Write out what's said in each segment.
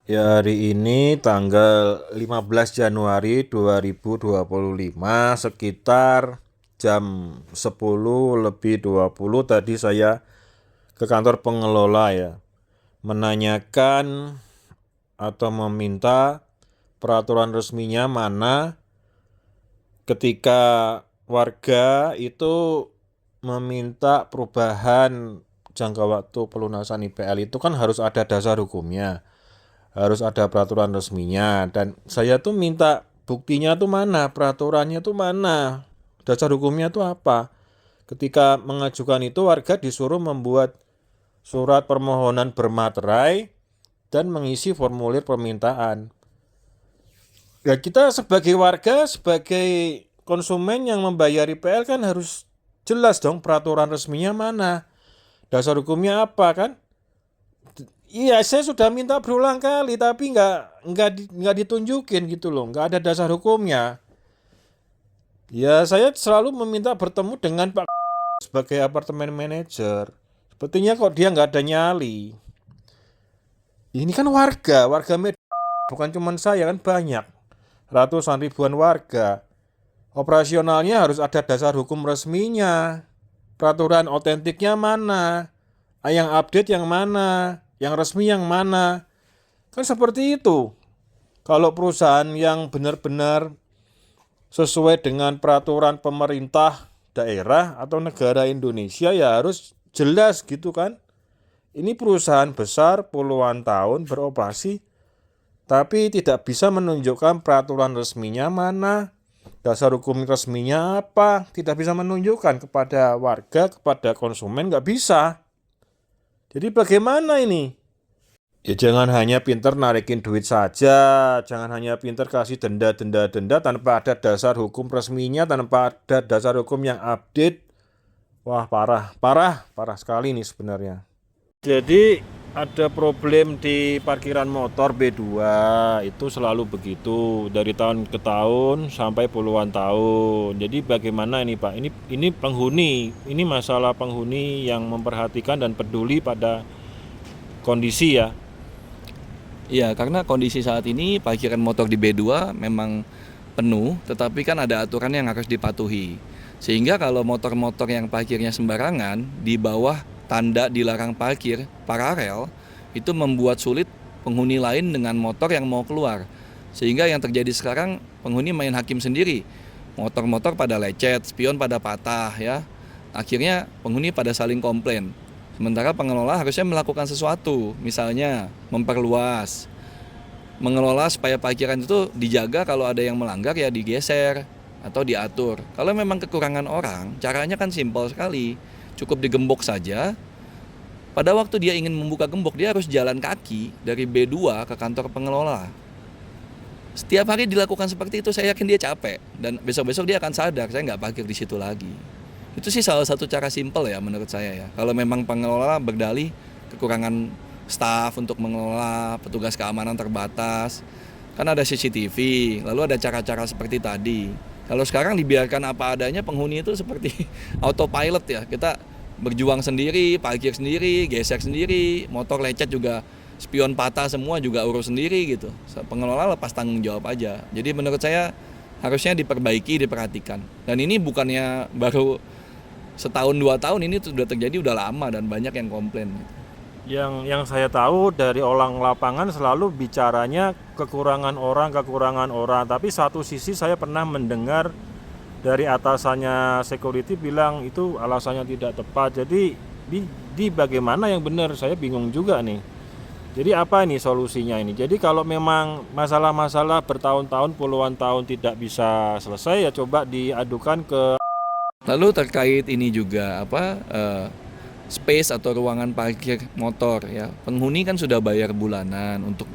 Ya, hari ini tanggal 15 Januari 2025 sekitar jam 10:20 tadi saya ke kantor pengelola ya, menanyakan atau meminta peraturan resminya mana ketika warga itu meminta perubahan jangka waktu pelunasan IPL itu kan harus ada dasar hukumnya, harus ada peraturan resminya, dan saya tuh minta buktinya tuh mana, peraturannya tuh mana, dasar hukumnya tuh apa. Ketika mengajukan itu warga disuruh membuat surat permohonan bermaterai dan mengisi formulir permintaan. Ya kita sebagai warga, sebagai konsumen yang membayar IPL kan harus jelas dong peraturan resminya mana, dasar hukumnya apa kan. Iya, saya sudah minta berulang kali, tapi nggak ditunjukin gitu loh, nggak ada dasar hukumnya. Ya, saya selalu meminta bertemu dengan Pak sebagai apartemen manajer. Sepertinya kok dia nggak ada nyali. Ini kan warga Medan, bukan cuma saya kan banyak, ratusan ribuan warga. Operasionalnya harus ada dasar hukum resminya. Peraturan otentiknya mana? Yang update yang mana? Yang resmi yang mana? Kan seperti itu. Kalau perusahaan yang benar-benar sesuai dengan peraturan pemerintah daerah atau negara Indonesia ya harus jelas gitu kan. Ini perusahaan besar puluhan tahun beroperasi tapi tidak bisa menunjukkan peraturan resminya mana, dasar hukum resminya apa, tidak bisa menunjukkan kepada warga, kepada konsumen, nggak bisa. Jadi bagaimana ini? Ya jangan hanya pinter narikin duit saja, jangan hanya pinter kasih denda tanpa ada dasar hukum resminya, tanpa ada dasar hukum yang update. Wah, parah sekali nih sebenarnya. Jadi ada problem di parkiran motor B2, itu selalu begitu dari tahun ke tahun sampai puluhan tahun. Jadi bagaimana ini Pak? Ini penghuni, ini masalah penghuni yang memperhatikan dan peduli pada kondisi ya. Iya, karena kondisi saat ini parkiran motor di B2 memang penuh, tetapi kan ada aturan yang harus dipatuhi. Sehingga kalau motor-motor yang parkirnya sembarangan di bawah tanda dilarang parkir paralel, itu membuat sulit penghuni lain dengan motor yang mau keluar. Sehingga yang terjadi sekarang penghuni main hakim sendiri. Motor-motor pada lecet, spion pada patah ya. Akhirnya penghuni pada saling komplain. Sementara pengelola harusnya melakukan sesuatu, misalnya memperluas, mengelola supaya parkiran itu dijaga, kalau ada yang melanggar ya digeser atau diatur. Kalau memang kekurangan orang, caranya kan simpel sekali, cukup digembok saja. Pada waktu dia ingin membuka gembok, dia harus jalan kaki dari B2 ke kantor pengelola. Setiap hari dilakukan seperti itu, saya yakin dia capek. Dan besok-besok dia akan sadar, saya nggak parkir di situ lagi. Itu sih salah satu cara simpel ya menurut saya ya. Kalau memang pengelola berdalih kekurangan staf untuk mengelola, petugas keamanan terbatas, kan ada CCTV, lalu ada cara-cara seperti tadi. Kalau sekarang dibiarkan apa adanya, penghuni itu seperti autopilot ya. Kita berjuang sendiri, parkir sendiri, geser sendiri, motor lecet juga, spion patah semua juga urus sendiri gitu. Pengelola lepas tanggung jawab aja. Jadi menurut saya harusnya diperbaiki, diperhatikan. Dan ini bukannya baru setahun 2 tahun, ini sudah terjadi udah lama dan banyak yang komplain. Yang saya tahu dari orang lapangan selalu bicaranya kekurangan orang, tapi satu sisi saya pernah mendengar dari atasannya security bilang itu alasannya tidak tepat. Jadi di bagaimana yang benar, saya bingung juga nih. Jadi apa ini solusinya ini? Jadi kalau memang masalah-masalah bertahun-tahun, puluhan tahun tidak bisa selesai ya coba diadukan ke. Lalu terkait ini juga space atau ruangan parkir motor ya. Penghuni kan sudah bayar bulanan untuk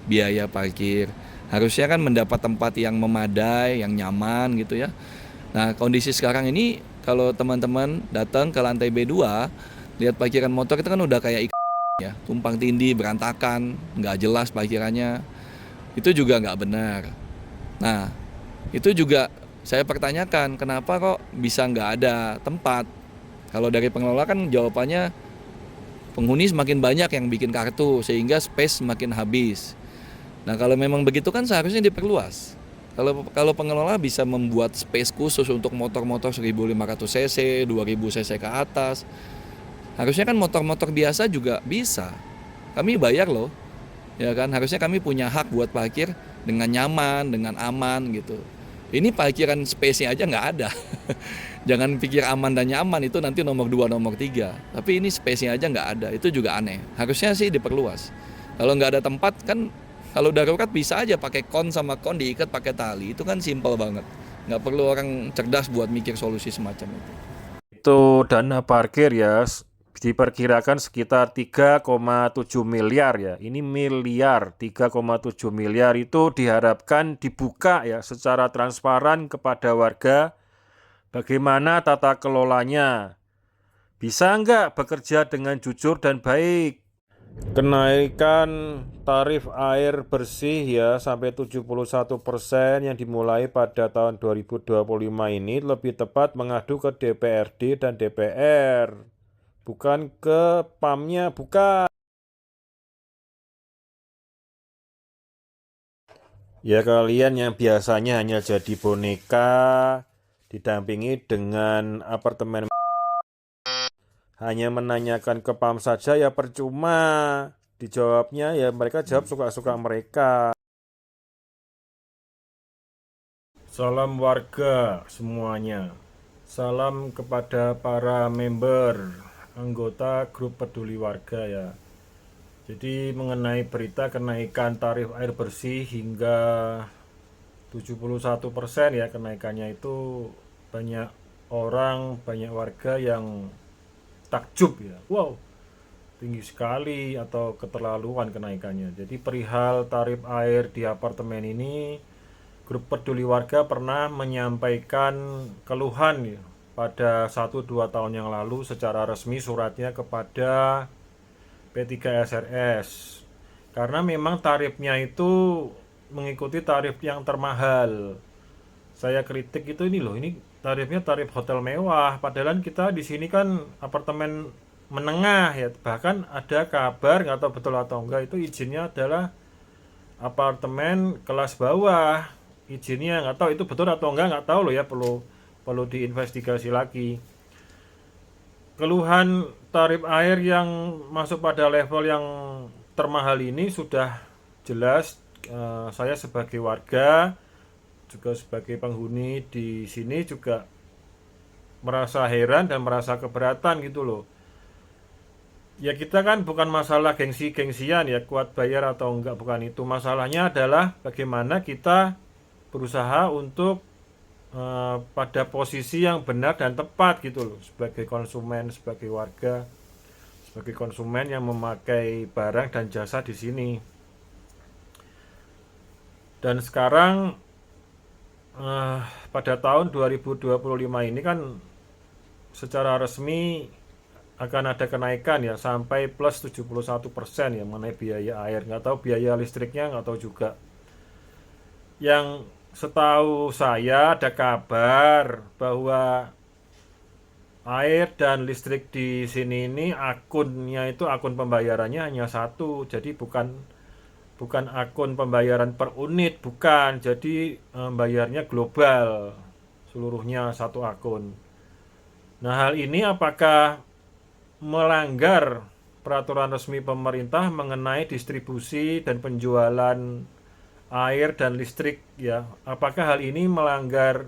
biaya parkir. Harusnya kan mendapat tempat yang memadai, yang nyaman gitu ya. Nah, kondisi sekarang ini kalau teman-teman datang ke lantai B2, lihat parkiran motor itu kan udah kayak ya, tumpang tindih, berantakan, nggak jelas parkirannya. Itu juga nggak benar. Nah, itu juga saya pertanyakan, kenapa kok bisa nggak ada tempat? Kalau dari pengelola kan jawabannya penghuni semakin banyak yang bikin kartu sehingga space semakin habis. Nah, kalau memang begitu kan seharusnya diperluas. Kalau pengelola bisa membuat space khusus untuk motor-motor 1500 cc, 2000 cc ke atas, harusnya kan motor-motor biasa juga bisa. Kami bayar loh, ya kan? Harusnya kami punya hak buat parkir dengan nyaman, dengan aman gitu. Ini parkiran space-nya aja nggak ada. Jangan pikir aman dan nyaman itu nanti nomor 2, nomor 3. Tapi ini space-nya aja nggak ada, itu juga aneh. Harusnya sih diperluas. Kalau nggak ada tempat kan, kalau darurat bisa aja pakai kon sama kon diikat pakai tali. Itu kan simpel banget. Nggak perlu orang cerdas buat mikir solusi semacam itu. Itu dana parkir ya, diperkirakan sekitar 3,7 miliar ya. Ini miliar, 3,7 miliar itu diharapkan dibuka ya secara transparan kepada warga. Bagaimana tata kelolanya? Bisa nggak bekerja dengan jujur dan baik? Kenaikan tarif air bersih ya sampai 71% yang dimulai pada tahun 2025 ini lebih tepat mengadu ke DPRD dan DPR, bukan ke PAM-nya, bukan. Ya kalian yang biasanya hanya jadi boneka, didampingi dengan apartemen hanya menanyakan ke PAM saja ya percuma. Dijawabnya ya mereka jawab suka-suka mereka. Salam warga semuanya. Salam kepada para member, anggota grup peduli warga ya. Jadi mengenai berita kenaikan tarif air bersih hingga 71% ya kenaikannya itu, banyak orang, banyak warga yang takjub ya. Wow, tinggi sekali atau keterlaluan kenaikannya. Jadi perihal tarif air di apartemen ini, grup peduli warga pernah menyampaikan keluhan ya, pada 1-2 tahun yang lalu secara resmi suratnya kepada P3SRS. Karena memang tarifnya itu mengikuti tarif yang termahal. Saya kritik itu ini loh, ini tarifnya tarif hotel mewah, padahal kita di sini kan apartemen menengah ya. Bahkan ada kabar, nggak tahu betul atau enggak, itu izinnya adalah apartemen kelas bawah. Izinnya nggak tahu itu betul atau nggak tahu loh ya, perlu diinvestigasi lagi. Keluhan tarif air yang masuk pada level yang termahal ini sudah jelas. Saya sebagai warga, juga sebagai penghuni di sini juga merasa heran dan merasa keberatan gitu loh. Ya kita kan bukan masalah gengsi-gengsian ya, kuat bayar atau enggak, bukan itu. Masalahnya adalah bagaimana kita berusaha untuk pada posisi yang benar dan tepat gitu loh, sebagai konsumen, sebagai warga, sebagai konsumen yang memakai barang dan jasa di sini. Dan sekarang pada tahun 2025 ini kan secara resmi akan ada kenaikan ya sampai plus 71% ya mengenai biaya air. Nggak tahu biaya listriknya, nggak tahu juga. Yang setahu saya ada kabar bahwa air dan listrik di sini ini akunnya itu akun pembayarannya hanya satu, jadi bukan akun pembayaran per unit, bukan. Jadi bayarnya global, seluruhnya satu akun. Nah, hal ini apakah melanggar peraturan resmi pemerintah mengenai distribusi dan penjualan air dan listrik ya? Apakah hal ini melanggar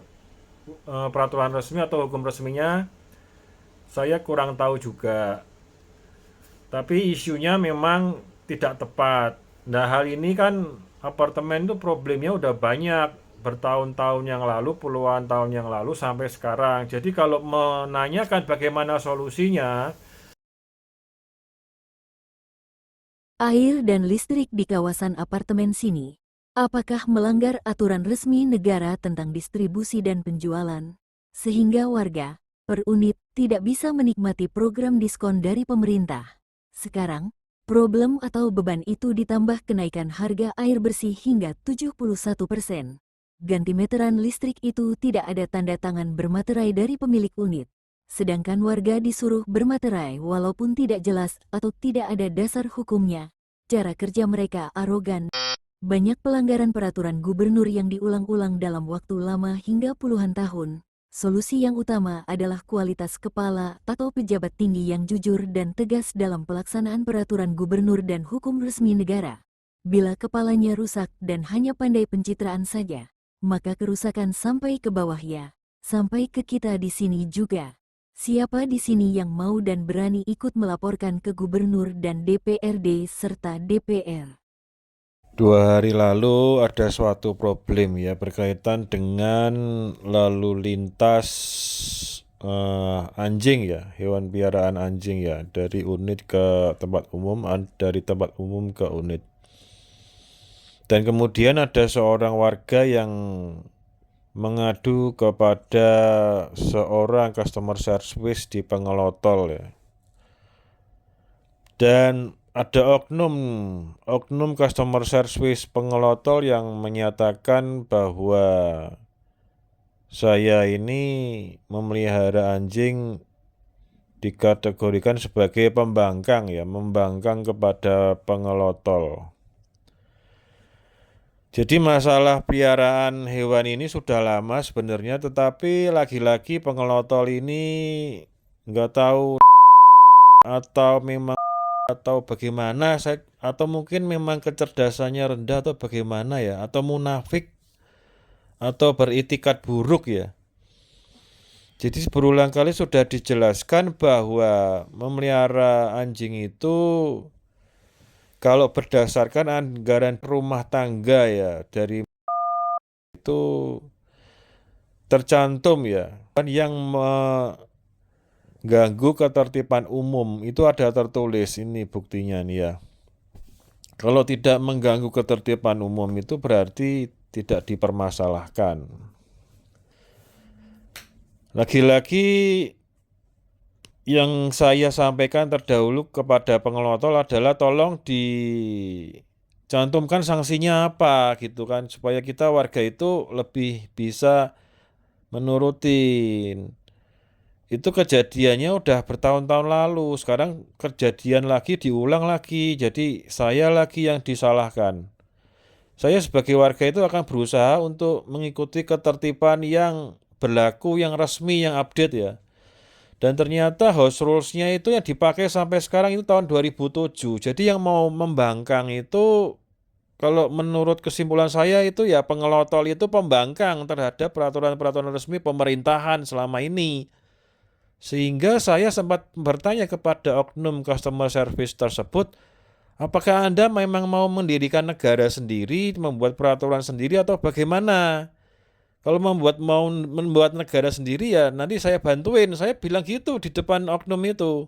peraturan resmi atau hukum resminya? Saya kurang tahu juga. Tapi isunya memang tidak tepat. Nah, hal ini kan apartemen itu problemnya udah banyak, bertahun-tahun yang lalu, puluhan tahun yang lalu sampai sekarang. Jadi kalau menanyakan bagaimana solusinya, air dan listrik di kawasan apartemen sini, apakah melanggar aturan resmi negara tentang distribusi dan penjualan, sehingga warga per unit tidak bisa menikmati program diskon dari pemerintah? Sekarang, problem atau beban itu ditambah kenaikan harga air bersih hingga 71%. Ganti meteran listrik itu tidak ada tanda tangan bermaterai dari pemilik unit. Sedangkan warga disuruh bermaterai walaupun tidak jelas atau tidak ada dasar hukumnya. Cara kerja mereka arogan Banyak pelanggaran peraturan gubernur yang diulang-ulang dalam waktu lama hingga puluhan tahun. Solusi yang utama adalah kualitas kepala atau pejabat tinggi yang jujur dan tegas dalam pelaksanaan peraturan gubernur dan hukum resmi negara. Bila kepalanya rusak dan hanya pandai pencitraan saja, maka kerusakan sampai ke bawahnya, sampai ke kita di sini juga. Siapa di sini yang mau dan berani ikut melaporkan ke gubernur dan DPRD serta DPR? 2 hari lalu ada suatu problem ya berkaitan dengan lalu lintas anjing ya, hewan piaraan anjing ya, dari unit ke tempat umum, dari tempat umum ke unit. Dan kemudian ada seorang warga yang mengadu kepada seorang customer service di Pengelotol ya. Dan ada oknum customer service Pengelotol yang menyatakan bahwa saya ini memelihara anjing dikategorikan sebagai pembangkang ya, membangkang kepada Pengelotol. Jadi masalah piaraan hewan ini sudah lama sebenarnya, tetapi lagi-lagi Pengelotol ini nggak tahu atau memang atau bagaimana, atau mungkin memang kecerdasannya rendah atau bagaimana ya, atau munafik atau beritikat buruk ya. Jadi berulang kali sudah dijelaskan bahwa memelihara anjing itu kalau berdasarkan anggaran rumah tangga ya, dari itu tercantum ya, yang ganggu ketertiban umum itu ada tertulis, ini buktinya nih ya. Kalau tidak mengganggu ketertiban umum itu berarti tidak dipermasalahkan. Lagi-lagi yang saya sampaikan terdahulu kepada Pengelotol adalah tolong dicantumkan sanksinya apa gitu kan, supaya kita warga itu lebih bisa menurutin. Itu kejadiannya udah bertahun-tahun lalu, sekarang kejadian lagi diulang lagi, jadi saya lagi yang disalahkan. Saya sebagai warga itu akan berusaha untuk mengikuti ketertiban yang berlaku, yang resmi, yang update ya. Dan ternyata house rules-nya itu yang dipakai sampai sekarang itu tahun 2007. Jadi yang mau membangkang itu, kalau menurut kesimpulan saya itu ya Pengelotol itu pembangkang terhadap peraturan-peraturan resmi pemerintahan selama ini. Sehingga saya sempat bertanya kepada oknum customer service tersebut, apakah Anda memang mau mendirikan negara sendiri, membuat peraturan sendiri atau bagaimana? Kalau mau membuat negara sendiri ya nanti saya bantuin. Saya bilang gitu di depan oknum itu.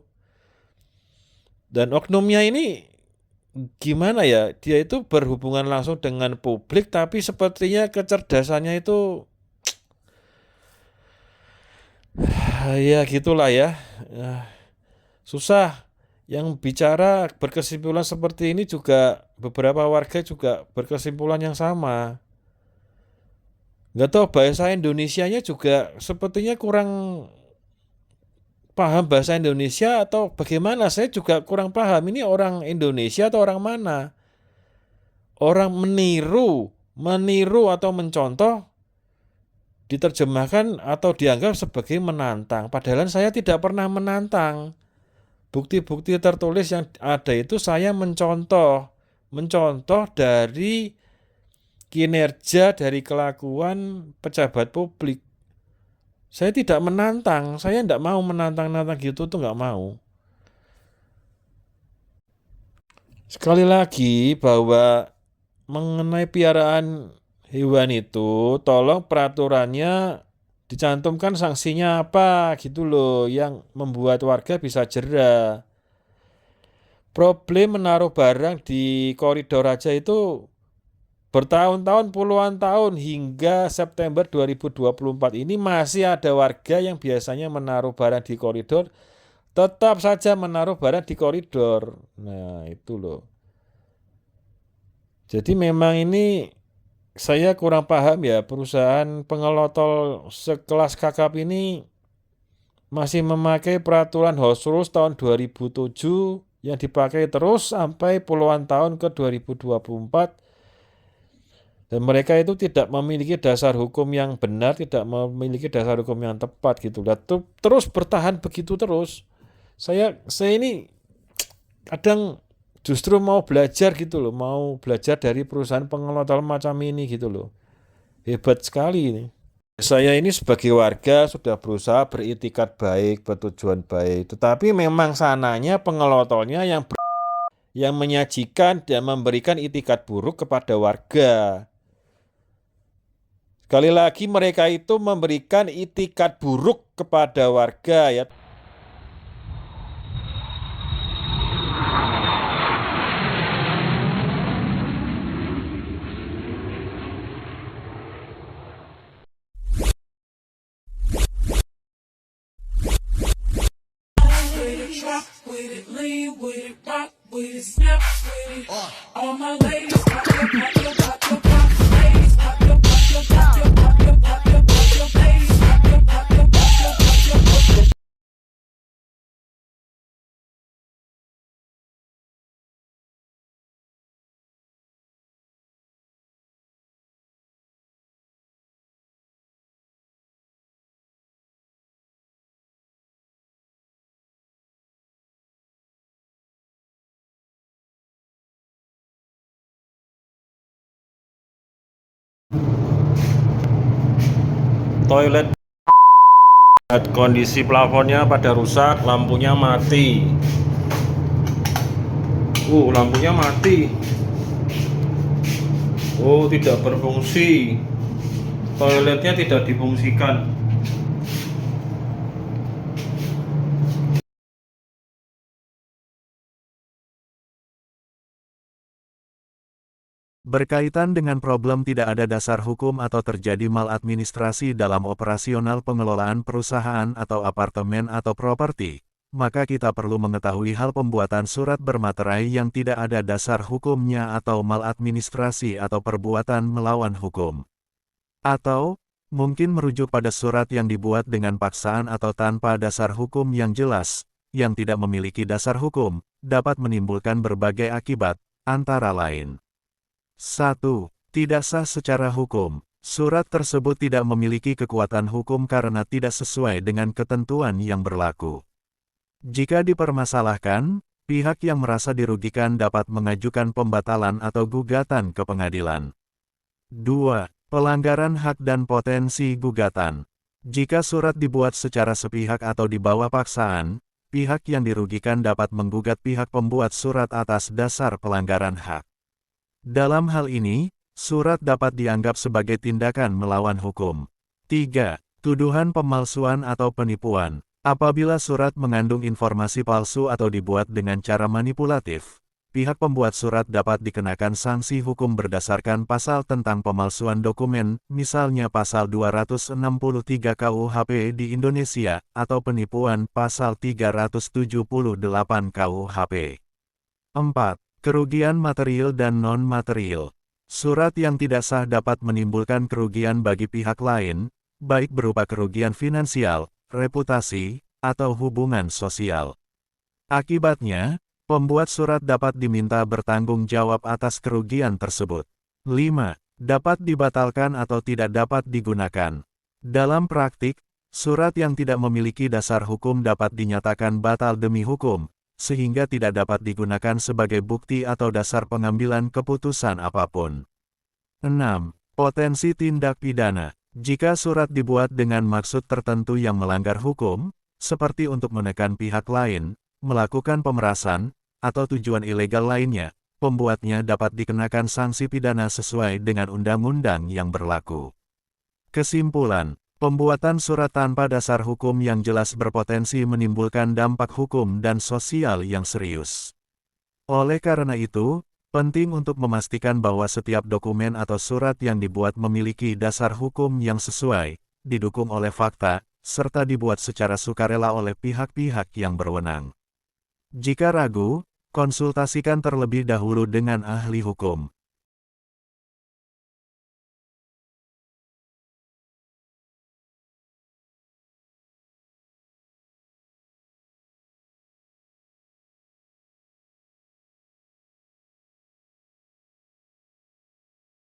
Dan oknumnya ini gimana ya? Dia itu berhubungan langsung dengan publik tapi sepertinya kecerdasannya itu ya gitulah ya. Susah. Yang bicara berkesimpulan seperti ini juga beberapa warga juga berkesimpulan yang sama. Nggak tahu bahasa Indonesianya juga sepertinya kurang paham bahasa Indonesia atau bagaimana. Saya juga kurang paham ini orang Indonesia atau orang mana. Orang meniru atau mencontoh diterjemahkan atau dianggap sebagai menantang. Padahal saya tidak pernah menantang. Bukti-bukti tertulis yang ada itu saya mencontoh dari kinerja, dari kelakuan pejabat publik. Saya tidak menantang, saya tidak mau menantang-nantang gitu tuh nggak mau. Sekali lagi bahwa mengenai piaraan hewan itu, tolong peraturannya dicantumkan sanksinya apa gitu loh, yang membuat warga bisa jera. Problem menaruh barang di koridor aja itu bertahun-tahun, puluhan tahun, hingga September 2024 ini masih ada warga yang biasanya menaruh barang di koridor, tetap saja menaruh barang di koridor. Nah itu loh. Jadi memang ini saya kurang paham ya, perusahaan Pengelotol sekelas Kakap ini masih memakai peraturan house rules tahun 2007 yang dipakai terus sampai puluhan tahun ke 2024. Dan mereka itu tidak memiliki dasar hukum yang benar, tidak memiliki dasar hukum yang tepat gitu. Dan terus bertahan begitu terus. Saya ini kadang justru mau belajar gitu loh, mau belajar dari perusahaan pengelola tol macam ini gitu loh. Hebat sekali ini. Saya ini sebagai warga sudah berusaha beritikat baik, bertujuan baik, tetapi memang sananya pengelola tolnya yang menyajikan dan memberikan itikat buruk kepada warga. Sekali lagi mereka itu memberikan itikat buruk kepada warga ya. With it, lean with it, rock with it, snap with it. All my ladies, pop your, pop your, pop your, pop. Ladies, pop your, pop your, pop your, pop your, pop your, pop your. Ladies, pop your, pop your, pop your, pop your, pop your. Toilet kondisi plafonnya pada rusak, lampunya mati. Lampunya mati. Tidak berfungsi. Toiletnya tidak difungsikan. Berkaitan dengan problem tidak ada dasar hukum atau terjadi maladministrasi dalam operasional pengelolaan perusahaan atau apartemen atau properti, maka kita perlu mengetahui hal pembuatan surat bermaterai yang tidak ada dasar hukumnya atau maladministrasi atau perbuatan melawan hukum. Atau, mungkin merujuk pada surat yang dibuat dengan paksaan atau tanpa dasar hukum yang jelas, yang tidak memiliki dasar hukum, dapat menimbulkan berbagai akibat, antara lain. 1. Tidak sah secara hukum. Surat tersebut tidak memiliki kekuatan hukum karena tidak sesuai dengan ketentuan yang berlaku. Jika dipermasalahkan, pihak yang merasa dirugikan dapat mengajukan pembatalan atau gugatan ke pengadilan. 2. Pelanggaran hak dan potensi gugatan. Jika surat dibuat secara sepihak atau di bawah paksaan, pihak yang dirugikan dapat menggugat pihak pembuat surat atas dasar pelanggaran hak. Dalam hal ini, surat dapat dianggap sebagai tindakan melawan hukum. 3. Tuduhan pemalsuan atau penipuan. Apabila surat mengandung informasi palsu atau dibuat dengan cara manipulatif, pihak pembuat surat dapat dikenakan sanksi hukum berdasarkan pasal tentang pemalsuan dokumen, misalnya pasal 263 KUHP di Indonesia, atau penipuan pasal 378 KUHP. 4. Kerugian material dan non-material. Surat yang tidak sah dapat menimbulkan kerugian bagi pihak lain, baik berupa kerugian finansial, reputasi, atau hubungan sosial. Akibatnya, pembuat surat dapat diminta bertanggung jawab atas kerugian tersebut. 5. Dapat dibatalkan atau tidak dapat digunakan. Dalam praktik, surat yang tidak memiliki dasar hukum dapat dinyatakan batal demi hukum, sehingga tidak dapat digunakan sebagai bukti atau dasar pengambilan keputusan apapun. 6. Potensi tindak pidana. Jika surat dibuat dengan maksud tertentu yang melanggar hukum, seperti untuk menekan pihak lain, melakukan pemerasan, atau tujuan ilegal lainnya, pembuatnya dapat dikenakan sanksi pidana sesuai dengan undang-undang yang berlaku. Kesimpulan. Pembuatan surat tanpa dasar hukum yang jelas berpotensi menimbulkan dampak hukum dan sosial yang serius. Oleh karena itu, penting untuk memastikan bahwa setiap dokumen atau surat yang dibuat memiliki dasar hukum yang sesuai, didukung oleh fakta, serta dibuat secara sukarela oleh pihak-pihak yang berwenang. Jika ragu, konsultasikan terlebih dahulu dengan ahli hukum.